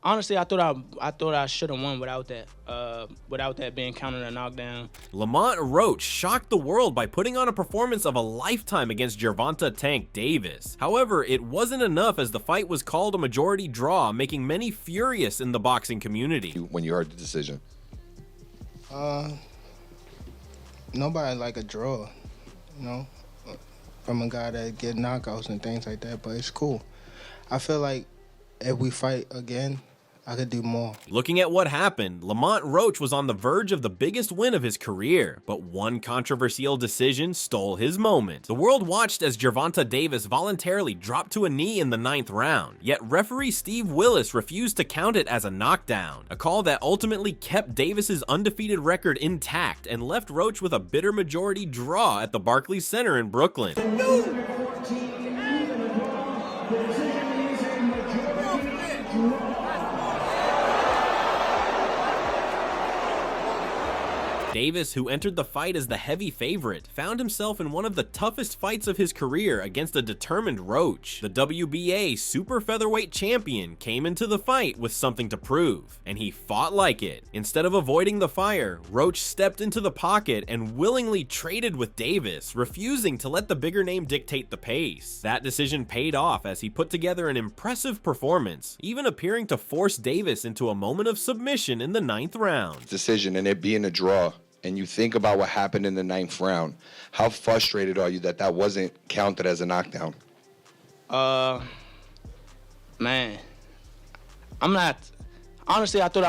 Honestly, I thought I should have won without that being counted a knockdown. Lamont Roach shocked the world by putting on a performance of a lifetime against Gervonta "Tank" Davis. However, it wasn't enough as the fight was called a majority draw, making many furious in the boxing community. When you heard the decision? Nobody like a draw, from a guy that get knockouts and things like that, but it's cool. I feel like if we fight again, I could do more. Looking at what happened, Lamont Roach was on the verge of the biggest win of his career, but one controversial decision stole his moment. The world watched as Gervonta Davis voluntarily dropped to a knee in the 9th round, yet referee Steve Willis refused to count it as a knockdown, a call that ultimately kept Davis's undefeated record intact and left Roach with a bitter majority draw at the Barclays Center in Brooklyn. Davis, who entered the fight as the heavy favorite, found himself in one of the toughest fights of his career against a determined Roach. The WBA super featherweight champion came into the fight with something to prove, and he fought like it. Instead of avoiding the fire, Roach stepped into the pocket and willingly traded with Davis, refusing to let the bigger name dictate the pace. That decision paid off as he put together an impressive performance, even appearing to force Davis into a moment of submission in the 9th round. Decision and it being a draw. And you think about what happened in the 9th round, how frustrated are you that that wasn't counted as a knockdown? Man, I'm not. Honestly, I thought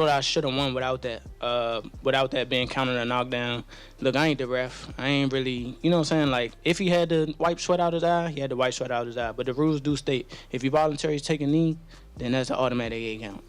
I should have won without that being counted a knockdown. Look, I ain't the ref. I ain't really, you know what I'm saying? Like, if he had to wipe sweat out his eye, he had to wipe sweat out his eye. But the rules do state if you voluntarily take a knee, then that's an automatic 8 count.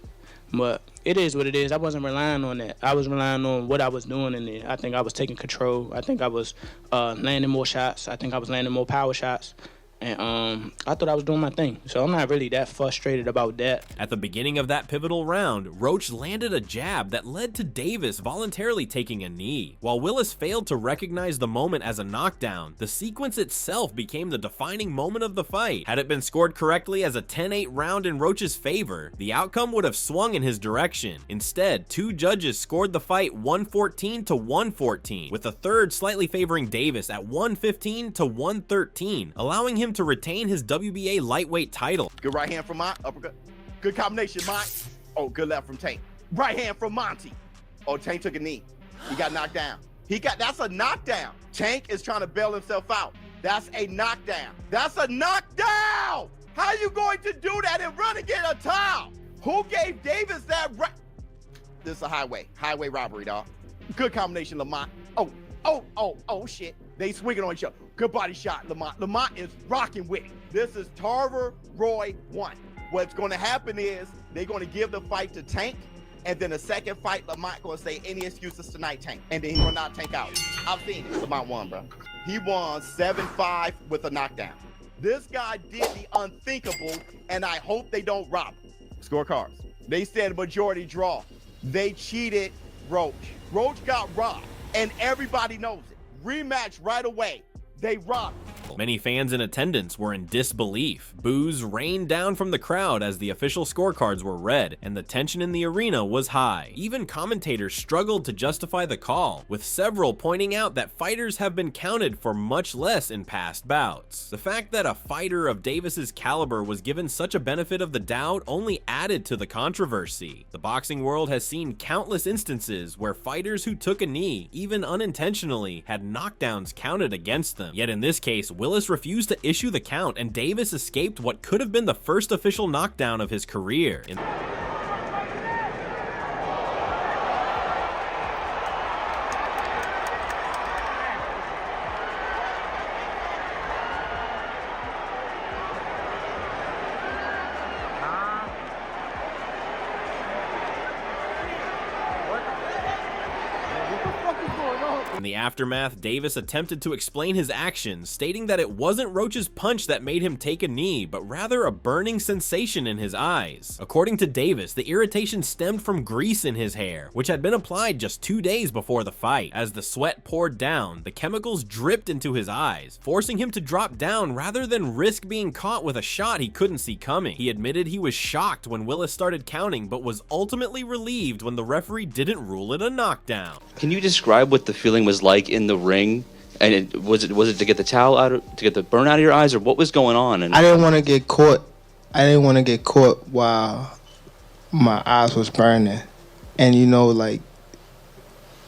But it is what it is. I wasn't relying on that. I was relying on what I was doing in there. I think I was taking control. I think I was landing more shots. I think I was landing more power shots. And I thought I was doing my thing. So I'm not really that frustrated about that. At the beginning of that pivotal round, Roach landed a jab that led to Davis voluntarily taking a knee. While Willis failed to recognize the moment as a knockdown, the sequence itself became the defining moment of the fight. Had it been scored correctly as a 10-8 round in Roach's favor, the outcome would have swung in his direction. Instead, 2 judges scored the fight 114 to 114, with a third slightly favoring Davis at 115 to 113, allowing him to retain his WBA lightweight title. Good right hand from Mont, uppercut. Good combination, Mont. Oh, good left from Tank. Right hand from Monty. Oh, Tank took a knee. He got knocked down. That's a knockdown. Tank is trying to bail himself out. That's a knockdown. That's a knockdown! How are you going to do that and run and get a towel? Who gave Davis that right? This is a highway robbery, dog. Good combination, Lamont. Oh, shit. They swinging on each other. Good body shot, Lamont. Lamont is rocking with it. This is Tarver Roy 1. What's going to happen is they're going to give the fight to Tank, and then the second fight, Lamont going to say, any excuses tonight, Tank. And then he's going to knock Tank out. I've seen it. Lamont won, bro. He won 7-5 with a knockdown. This guy did the unthinkable, and I hope they don't rob him. Scorecards. They said majority draw. They cheated Roach. Roach got robbed, and everybody knows it. Rematch right away. They robbed. Many fans in attendance were in disbelief. Boos rained down from the crowd as the official scorecards were read, and the tension in the arena was high. Even commentators struggled to justify the call, with several pointing out that fighters have been counted for much less in past bouts. The fact that a fighter of Davis's caliber was given such a benefit of the doubt only added to the controversy. The boxing world has seen countless instances where fighters who took a knee, even unintentionally, had knockdowns counted against them. Yet in this case, Willis refused to issue the count, and Davis escaped what could have been the first official knockdown of his career. What the fuck is going on? In the aftermath, Davis attempted to explain his actions, stating that it wasn't Roach's punch that made him take a knee, but rather a burning sensation in his eyes. According to Davis, the irritation stemmed from grease in his hair, which had been applied just 2 days before the fight. As the sweat poured down, the chemicals dripped into his eyes, forcing him to drop down rather than risk being caught with a shot he couldn't see coming. He admitted he was shocked when Willis started counting, but was ultimately relieved when the referee didn't rule it a knockdown. Can you describe what the feeling was like in the ring? And was it to get the towel out, to get the burn out of your eyes, or what was going on? And I didn't want to get caught. I didn't want to get caught while my eyes was burning, and you know, like,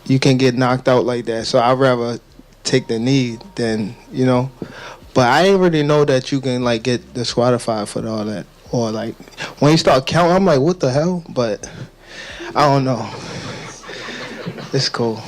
you can get knocked out like that. So I'd rather take the knee than, you know. But I didn't really know that you can like get disqualified for all that, or like when you start counting, I'm like, what the hell? But I don't know. It's cool.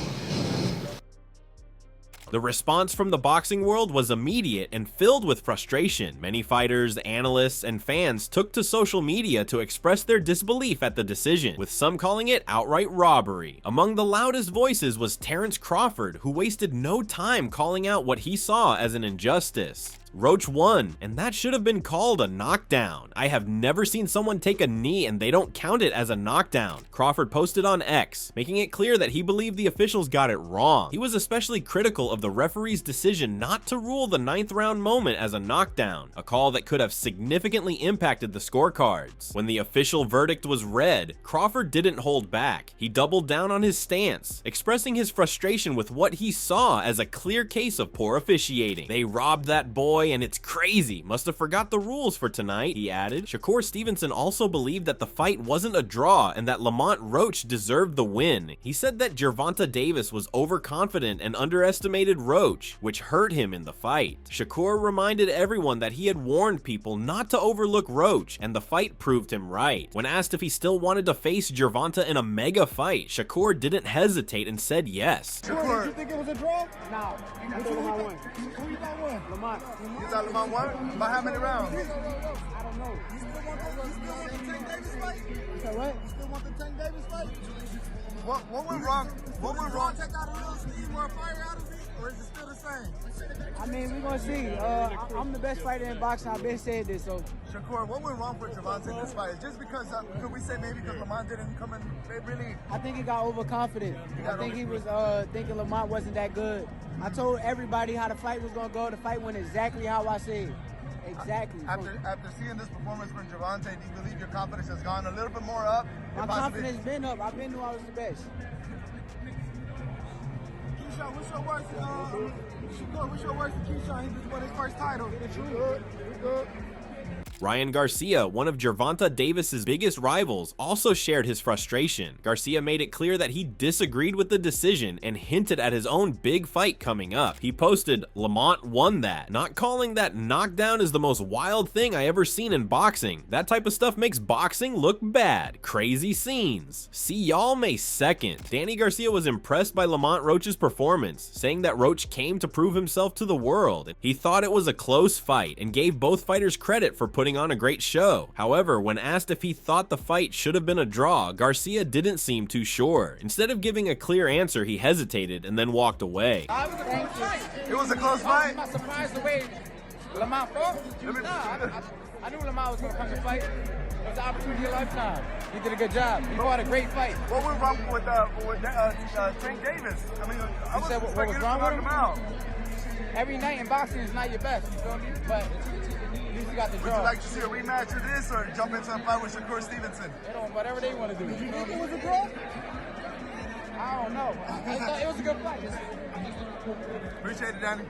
The response from the boxing world was immediate and filled with frustration. Many fighters, analysts, and fans took to social media to express their disbelief at the decision, with some calling it outright robbery. Among the loudest voices was Terrence Crawford, who wasted no time calling out what he saw as an injustice. Roach won, and that should have been called a knockdown. I have never seen someone take a knee and they don't count it as a knockdown, Crawford posted on X, making it clear that he believed the officials got it wrong. He was especially critical of the referee's decision not to rule the 9th round moment as a knockdown, a call that could have significantly impacted the scorecards. When the official verdict was read, Crawford didn't hold back. He doubled down on his stance, expressing his frustration with what he saw as a clear case of poor officiating. They robbed that boy and it's crazy. Must have forgot the rules for tonight, he added. Shakur Stevenson also believed that the fight wasn't a draw and that Lamont Roach deserved the win. He said that Gervonta Davis was overconfident and underestimated Roach, which hurt him in the fight. Shakur reminded everyone that he had warned people not to overlook Roach, and the fight proved him right. When asked if he still wanted to face Gervonta in a mega fight, Shakur didn't hesitate and said yes. Shakur, did you think it was a draw? No. Who you got win? Lamont. You thought Lamont won? By how many rounds? I don't know. You still want the Tank Davis fight? You said what? You still want the Tank Davis fight? What went wrong? What went wrong? Take out a little steam or fire out of it, or is it still the same? I mean, we're going to see. I'm the best fighter in boxing. I've been saying this, so. Shakur, what went wrong for Gervonta in this fight? Just because, could we say maybe because Lamont didn't come in really? I think he got overconfident. I think he was thinking Lamont wasn't that good. I told everybody how the fight was going to go. The fight went exactly how I said. Exactly. After seeing this performance from Gervonta, do you believe your confidence has gone a little bit more up? My confidence been up. I've been knew I was the best. Keyshawn, what's your words to Keyshawn? He just won his first title. Good. Ryan Garcia, one of Gervonta Davis's biggest rivals, also shared his frustration. Garcia made it clear that he disagreed with the decision and hinted at his own big fight coming up. He posted, "Lamont won that," not calling that knockdown is the most wild thing I ever seen in boxing. That type of stuff makes boxing look bad. Crazy scenes. See y'all May 2nd. Danny Garcia was impressed by Lamont Roach's performance, saying that Roach came to prove himself to the world. He thought it was a close fight and gave both fighters credit for putting on a great show. However, when asked if he thought the fight should have been a draw, Garcia didn't seem too sure. Instead of giving a clear answer, he hesitated and then walked away. It was a close fight. I'm not surprised the way Lamont fought. I knew Lamont was going to come to fight. It was the opportunity of a lifetime. He did a good job. He fought a great fight. What went wrong with Tank Davis? I mean, I was what was wrong with him? Out. Every night in boxing is not your best, you feel me? But you usually got the draw. Would you like to see a rematch of this or jump into a fight with Shakur Stevenson? They don't, whatever they want to do. Did you think it was a draw? I don't know. I thought it was a good fight. Appreciate it, Danny.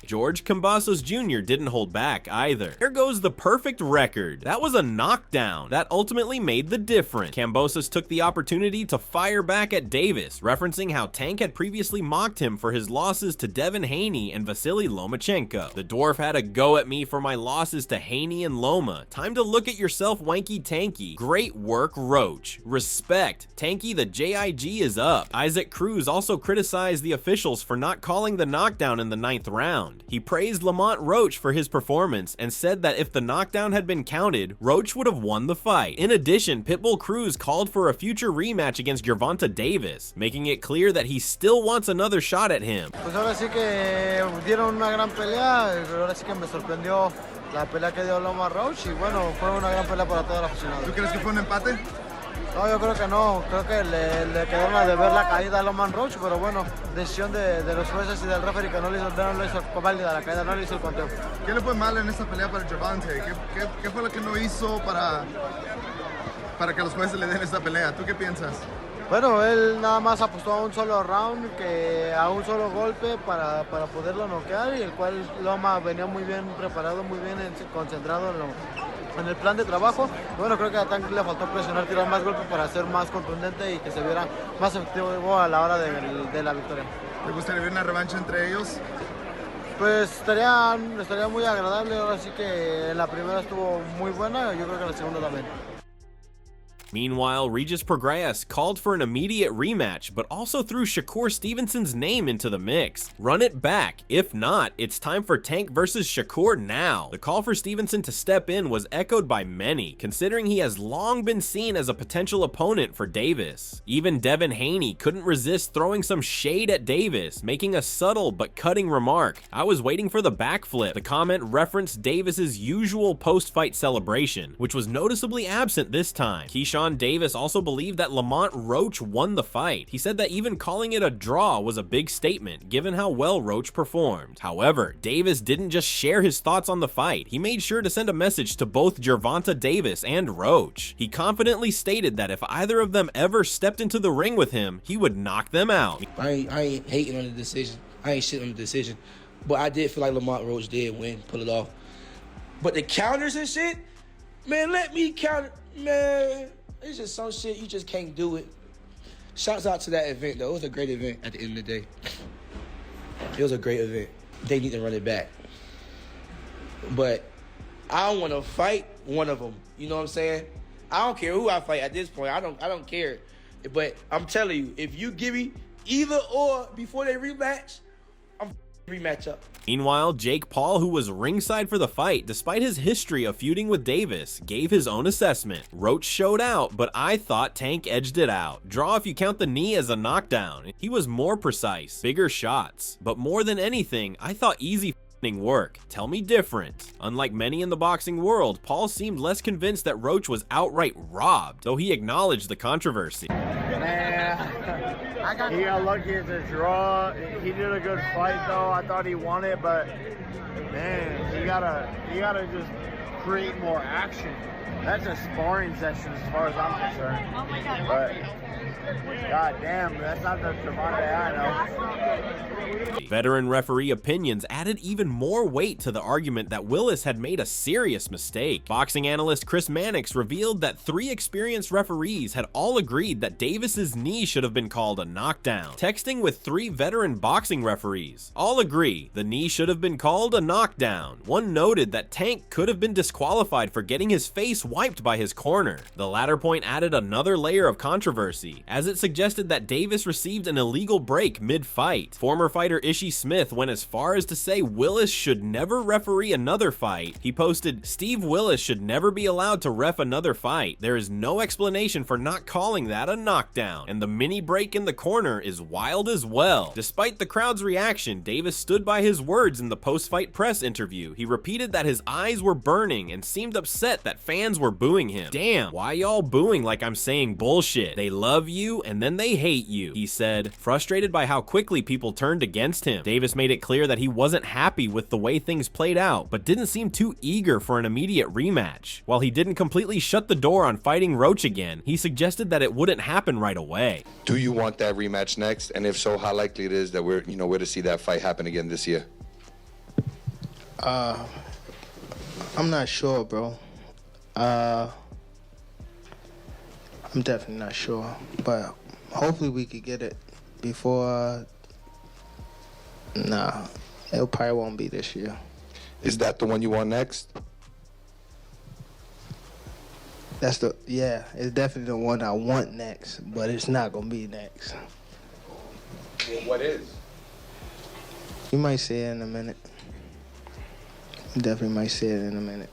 George Kambosos Jr. didn't hold back either. Here goes the perfect record. That was a knockdown that ultimately made the difference. Kambosos took the opportunity to fire back at Davis, referencing how Tank had previously mocked him for his losses to Devin Haney and Vasily Lomachenko. The dwarf had a go at me for my losses to Haney and Loma. Time to look at yourself, wanky Tanky. Great work, Roach. Respect. Tanky, the JIG is up. Isaac Cruz also criticized the officials for not calling the knockdown in the 9th round. end. He praised Lamont Roach for his performance and said that if the knockdown had been counted, Roach would have won the fight. In addition, Pitbull Cruz called for a future rematch against Gervonta Davis, making it clear that he still wants another shot at him. Pues ahora sí que dieron una gran pelea, ahora sí que me sorprendió la pelea que dio Lamont Roach y bueno, fue una gran pelea para toda la aficionada. ¿Tú crees que fue un empate? No, yo creo que no, creo que le quedaron a deber la caída a Lamont Roach, pero bueno, decisión de los jueces y del referee que no le hizo válida la caída, no le hizo el conteo. ¿Qué le fue mal en esta pelea para Gervonta? ¿Qué fue lo que no hizo para que los jueces le den esta pelea? ¿Tú qué piensas? Bueno, él nada más apostó a un solo round, a un solo golpe para poderlo noquear, y el cual Loma venía muy bien preparado, muy bien concentrado en el plan de trabajo. Bueno, creo que a Tank le faltó presionar, tirar más golpes para ser más contundente y que se viera más efectivo a la hora de la victoria. ¿Te gustaría ver una revancha entre ellos? Pues estaría muy agradable. Ahora sí que en la primera estuvo muy buena, yo creo que en la segunda también. Meanwhile, Regis Prograis called for an immediate rematch, but also threw Shakur Stevenson's name into the mix. Run it back. If not, it's time for Tank versus Shakur now. The call for Stevenson to step in was echoed by many, considering he has long been seen as a potential opponent for Davis. Even Devin Haney couldn't resist throwing some shade at Davis, making a subtle but cutting remark. "I was waiting for the backflip." The comment referenced Davis's usual post-fight celebration, which was noticeably absent this time. Keyshawn Davis also believed that Lamont Roach won the fight. He said that even calling it a draw was a big statement, given how well Roach performed. However, Davis didn't just share his thoughts on the fight. He made sure to send a message to both Gervonta Davis and Roach. He confidently stated that if either of them ever stepped into the ring with him, he would knock them out. I ain't hating on the decision. I ain't shitting on the decision. But I did feel like Lamont Roach did win, pull it off. But the counters and shit, man, let me counter, man. It's just some shit, you just can't do it. Shouts out to that event, though. It was a great event at the end of the day. It was a great event. They need to run it back. But I don't want to fight one of them. You know what I'm saying? I don't care who I fight at this point. I don't care. But I'm telling you, if you give me either or before they rematch, I'm rematch up. Meanwhile, Jake Paul, who was ringside for the fight, despite his history of feuding with Davis, gave his own assessment. Roach showed out, but I thought Tank edged it out. Draw if you count the knee as a knockdown. He was more precise, bigger shots. But more than anything, I thought easy work. Tell me different. Unlike many in the boxing world, Paul seemed less convinced that Roach was outright robbed, though he acknowledged the controversy. He got lucky at the draw. He did a good fight though. I thought he won it, but man, you gotta just create more action. That's a sparring session as far as I'm concerned. Oh my God. But God damn, that's not the Gervonta I know. Veteran referee opinions added even more weight to the argument that Willis had made a serious mistake. Boxing analyst Chris Mannix revealed that 3 experienced referees had all agreed that Davis's knee should have been called a knockdown. Texting with 3 veteran boxing referees, all agree the knee should have been called a knockdown. One noted that Tank could have been disqualified for getting his face wiped by his corner. The latter point added another layer of controversy, as it suggested that Davis received an illegal break mid-fight. Former fighter Ishii Smith went as far as to say Willis should never referee another fight. He posted, "Steve Willis should never be allowed to ref another fight. There is no explanation for not calling that a knockdown, and the mini break in the corner is wild as well." Despite the crowd's reaction, Davis stood by his words in the post-fight press interview. He repeated that his eyes were burning and seemed upset that fans were booing him. "Damn, why y'all booing like I'm saying bullshit? They love you and then they hate you," he said, frustrated by how quickly people turned against him. Davis made it clear that he wasn't happy with the way things played out, but didn't seem too eager for an immediate rematch. While he didn't completely shut the door on fighting Roach again, he suggested that it wouldn't happen right away. Do you want that rematch next? And if so, how likely it is that we're to see that fight happen again this year? I'm not sure, bro. I'm definitely not sure, but hopefully we could get it before. Nah, it probably won't be this year. Is that the one you want next? It's definitely the one I want next, but it's not gonna be next. Well, what is? You might see it in a minute. definitely might say it in a minute.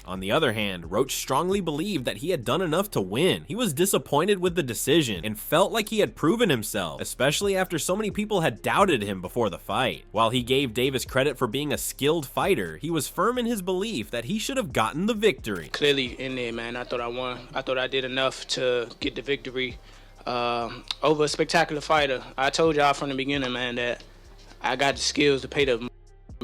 On the other hand, Roach strongly believed that he had done enough to win. He was disappointed with the decision and felt like he had proven himself, especially after so many people had doubted him before the fight. While he gave Davis credit for being a skilled fighter, he was firm in his belief that he should have gotten the victory. Clearly in there, man, I thought I won. I thought I did enough to get the victory over a spectacular fighter. I told y'all from the beginning, man, that I got the skills to pay the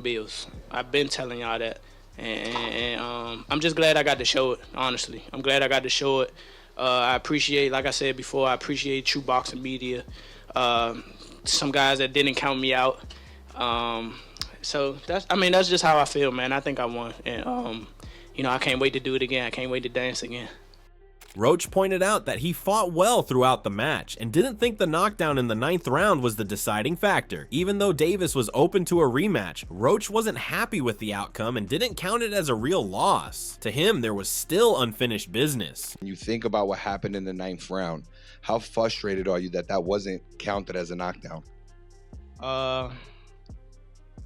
bills. I've been telling y'all that. And I'm just glad I got to show it, honestly. I'm glad I got to show it. I appreciate, like I said before, I appreciate true boxing media. Some guys that didn't count me out. So that's just how I feel, man. I think I won. And, I can't wait to do it again. I can't wait to dance again. Roach pointed out that he fought well throughout the match and didn't think the knockdown in the 9th round was the deciding factor. Even though Davis was open to a rematch, Roach wasn't happy with the outcome and didn't count it as a real loss. To him, there was still unfinished business. When you think about what happened in the 9th round, how frustrated are you that that wasn't counted as a knockdown?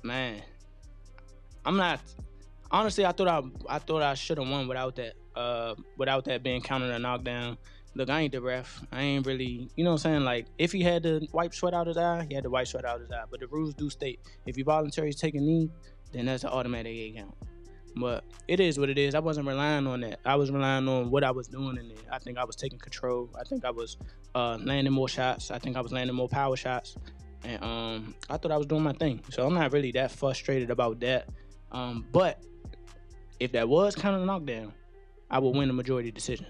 Man, I'm not. Honestly, I thought I should have won without that being counted a knockdown. Look, I ain't the ref. I ain't really, you know what I'm saying? Like, if he had to wipe sweat out his eye, he had to wipe sweat out his eye. But the rules do state, if you voluntarily take a knee, then that's an automatic 8 count. But it is what it is. I wasn't relying on that. I was relying on what I was doing in there. I think I was taking control. I think I was landing more shots. I think I was landing more power shots. And I thought I was doing my thing. So I'm not really that frustrated about that. But if that was counted a knockdown, I will win the majority decision.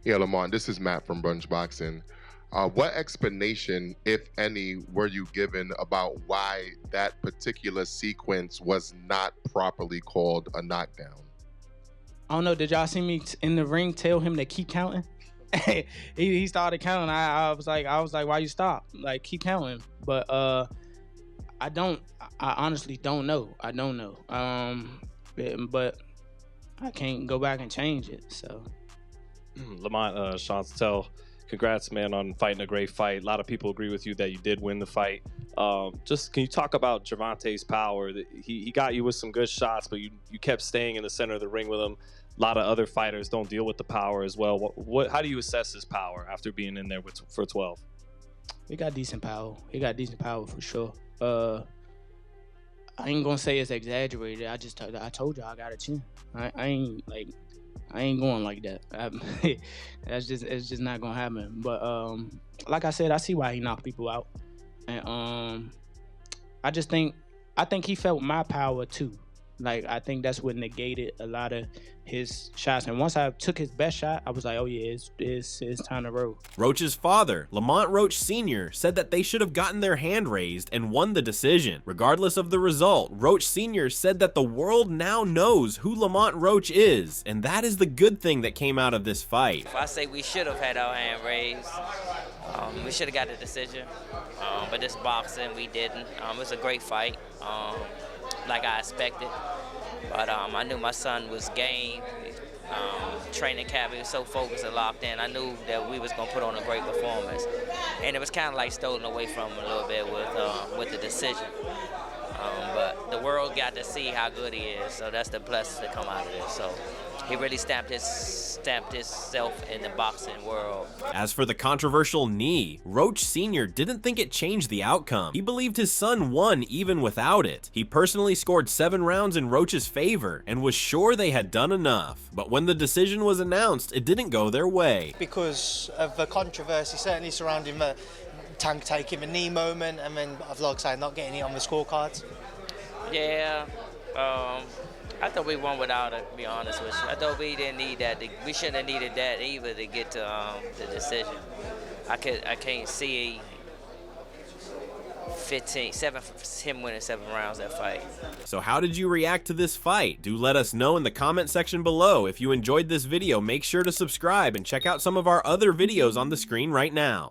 Yeah, Lamont, this is Matt from Brunch Boxing. What explanation, if any, were you given about why that particular sequence was not properly called a knockdown? I don't know. Did y'all see me in the ring tell him to keep counting? he started counting. I was like, why you stop? Like, keep counting. But I honestly don't know. I don't know. But I can't go back and change it. So, Lamont, Chantel, congrats, man, on fighting a great fight. A lot of people agree with you that you did win the fight. Just can you talk about Gervonta's power? He got you with some good shots, but you kept staying in the center of the ring with him. A lot of other fighters don't deal with the power as well. How do you assess his power after being in there for 12? He got decent power. He got decent power for sure. I ain't gonna say it's exaggerated. I told you I got a chin. I ain't going like that. It's just not gonna happen. But like I said, I see why he knocked people out, and I think he felt my power too. Like, I think that's what negated a lot of his shots. And once I took his best shot, I was like, oh yeah, it's time to roll. Roach's father, Lamont Roach Sr., said that they should have gotten their hand raised and won the decision. Regardless of the result, Roach Sr. said that the world now knows who Lamont Roach is, and that is the good thing that came out of this fight. I say we should have had our hand raised. We should have got a decision, but this boxing, we didn't. It was a great fight, like I expected. But I knew my son was game. Training camp, he was so focused and locked in. I knew that we was gonna put on a great performance, and it was kind of like stolen away from him a little bit with the decision. But the world got to see how good he is, so that's the blessing to come out of this. So he really stamped himself in the boxing world. As for the controversial knee, Roach Sr. didn't think it changed the outcome. He believed his son won even without it. He personally scored 7 rounds in Roach's favor and was sure they had done enough. But when the decision was announced, it didn't go their way. Because of the controversy certainly surrounding the Tank taking a knee moment, and then, like I say, not getting it on the scorecards. Yeah, I thought we won without it, to be honest with you. I thought we didn't need that. We shouldn't have needed that either to get to the decision. I can't see him winning 7 rounds that fight. So how did you react to this fight? Do let us know in the comment section below. If you enjoyed this video, make sure to subscribe and check out some of our other videos on the screen right now.